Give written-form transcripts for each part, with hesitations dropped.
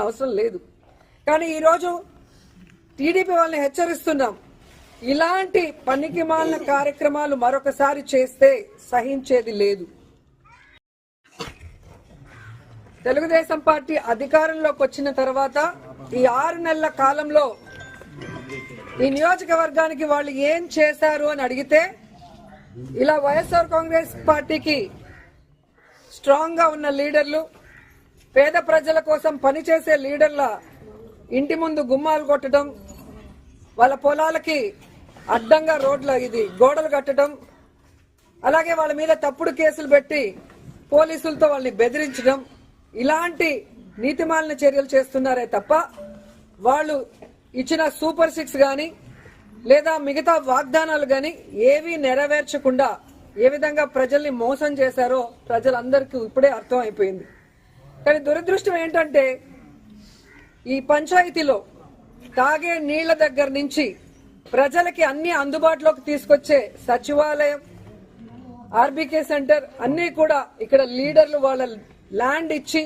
అవసరం లేదు. కానీ ఈరోజు టీడీపీ వాళ్ళని హెచ్చరిస్తున్నాం, ఇలాంటి పనికిమాలిన కార్యక్రమాలు మరొకసారి చేస్తే సహించేది లేదు. తెలుగుదేశం పార్టీ అధికారంలోకి వచ్చిన తర్వాత ఈ 6 నెలల కాలంలో ఈ నియోజకవర్గానికి వాళ్ళు ఏం చేశారు అని అడిగితే, ఇలా వైఎస్ఆర్ కాంగ్రెస్ పార్టీకి స్ట్రాంగ్ గా ఉన్న లీడర్లు, పేద ప్రజల కోసం పనిచేసే లీడర్ల ఇంటి ముందు గుమ్మాలు కొట్టడం, వాళ్ళ పొలాలకి అడ్డంగా గోడలు కట్టడం, అలాగే వాళ్ళ మీద తప్పుడు కేసులు పెట్టి పోలీసులతో వాళ్ళని బెదిరించడం, ఇలాంటి నీతిమాలిన చర్యలు చేస్తున్నారే తప్ప వాళ్ళు ఇచ్చిన సూపర్ 6 గాని లేదా మిగతా వాగ్దానాలు గాని ఏవీ నెరవేర్చకుండా ఏ విధంగా ప్రజల్ని మోసం చేశారో ప్రజలందరికీ ఇప్పుడే అర్థం అయిపోయింది. కానీ దురదృష్టం ఏంటంటే, ఈ పంచాయతీలో తాగే నీళ్ల దగ్గర నుంచి ప్రజలకి అన్ని అందుబాటులోకి తీసుకొచ్చే సచివాలయం, ఆర్బీకే సెంటర్ అన్ని కూడా ఇక్కడ లీడర్లు వాళ్ళ ల్యాండ్ ఇచ్చి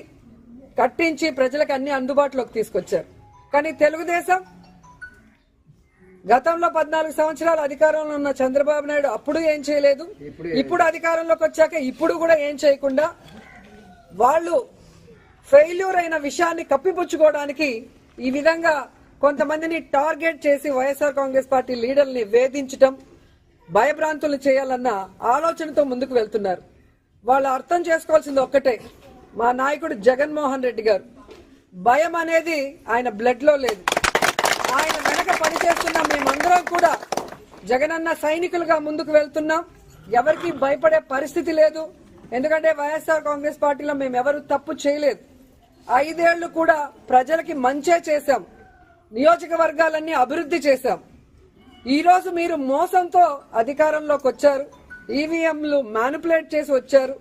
కట్టించి ప్రజలకు అన్ని అందుబాటులోకి తీసుకొచ్చారు. కానీ తెలుగుదేశం గతంలో 14 సంవత్సరాలు అధికారంలో ఉన్న చంద్రబాబు నాయుడు అప్పుడు ఏం చేయలేదు, ఇప్పుడు అధికారంలోకి వచ్చాక ఇప్పుడు కూడా ఏం చేయకుండా వాళ్ళు ఫెయిల్యూర్ అయిన విషయాన్ని కప్పిపుచ్చుకోవడానికి ఈ విధంగా కొంతమందిని టార్గెట్ చేసి వైఎస్ఆర్ కాంగ్రెస్ పార్టీ లీడర్ని వేధించడం, భయభ్రాంతులు చేయాలన్న ఆలోచనతో ముందుకు వెళ్తున్నారు. వాళ్ళు అర్థం చేసుకోవాల్సింది ఒక్కటే, మా నాయకుడు జగన్మోహన్ రెడ్డి గారు భయం అనేది ఆయన బ్లడ్ లో లేదు. ఆయన వెనక పనిచేస్తున్న మేమందరం కూడా జగనన్న సైనికులుగా ముందుకు వెళ్తున్నాం. ఎవరికి భయపడే పరిస్థితి లేదు. ఎందుకంటే వైఎస్ఆర్ కాంగ్రెస్ పార్టీలో మేము ఎవరు తప్పు చేయలేదు. 5 ఏళ్లు కూడా ప్రజలకి మంచే చేశాం, నియోజకవర్గాలన్నీ అభివృద్ధి చేశాం. ఈ రోజు మీరు మోసంతో అధికారంలోకి వచ్చారు, ఈవీఎంలు మ్యానిపులేట్ చేసి వచ్చారు,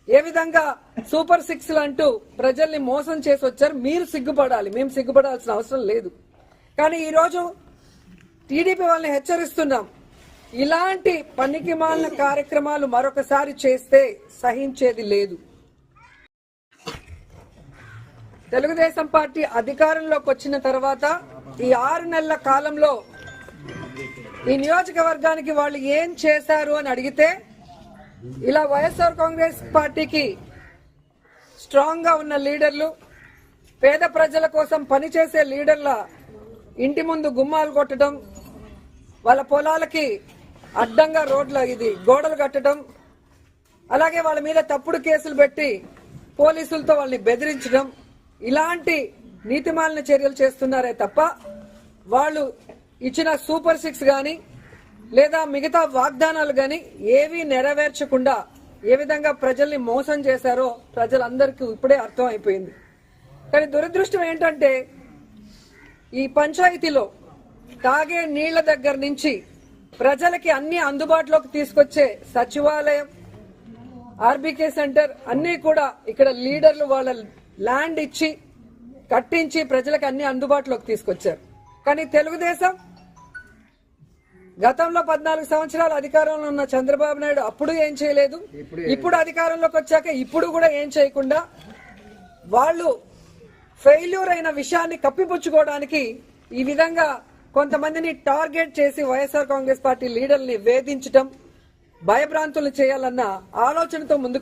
ఏ విధంగా సూపర్ 6 అంటూ ప్రజల్ని మోసం చేసి వచ్చారు. మీరు సిగ్గుపడాలి, మేము సిగ్గుపడాల్సిన అవసరం లేదు. కానీ ఈరోజు టీడీపీ వాళ్ళని హెచ్చరిస్తున్నాం, ఇలాంటి పనికిమాలిన కార్యక్రమాలు మరొకసారి చేస్తే సహించేది లేదు. తెలుగుదేశం పార్టీ అధికారంలోకి వచ్చిన తర్వాత ఈ 6 నెలల కాలంలో ఈ నియోజకవర్గానికి వాళ్ళు ఏం చేశారు అని అడిగితే, ఇలా వైఎస్ఆర్ కాంగ్రెస్ పార్టీకి స్ట్రాంగ్ గా ఉన్న లీడర్లు, పేద ప్రజల కోసం పనిచేసే లీడర్ల ఇంటి ముందు గుమ్మాలు కొట్టడం, వాళ్ళ పొలాలకి అడ్డంగా గోడలు కట్టడం, అలాగే వాళ్ళ మీద తప్పుడు కేసులు పెట్టి పోలీసులతో వాళ్ళని బెదిరించడం, ఇలాంటి నీతిమాలిన చర్యలు చేస్తున్నారే తప్ప వాళ్ళు ఇచ్చిన సూపర్ 6 గాని లేదా మిగతా వాగ్దానాలు గాని ఏవీ నెరవేర్చకుండా ఏ విధంగా ప్రజల్ని మోసం చేశారో ప్రజలందరికీ ఇప్పుడే అర్థం అయిపోయింది. కానీ దురదృష్టం ఏంటంటే, ఈ పంచాయతీలో తాగే నీళ్ల దగ్గర నుంచి ప్రజలకి అన్ని అందుబాటులోకి తీసుకొచ్చే సచివాలయం, ఆర్బీకే సెంటర్ అన్ని కూడా ఇక్కడ లీడర్లు వాళ్ళ ల్యాండ్ ఇచ్చి కట్టించి ప్రజలకు అన్ని అందుబాటులోకి తీసుకొచ్చారు. కానీ తెలుగుదేశం గతంలో 14 సంవత్సరాలు అధికారంలో ఉన్న చంద్రబాబు నాయుడు అప్పుడు ఏం చేయలేదు, ఇప్పుడు అధికారంలోకి వచ్చాక ఇప్పుడు కూడా ఏం చేయకుండా వాళ్ళు ఫెయిల్యూర్ అయిన విషయాన్ని కప్పిపుచ్చుకోవడానికి ఈ విధంగా కొంతమందిని టార్గెట్ చేసి వైఎస్ఆర్ కాంగ్రెస్ పార్టీ లీడర్ని వేధించడం, భయభ్రాంతులు చేయాలన్న ఆలోచనతో ముందుకు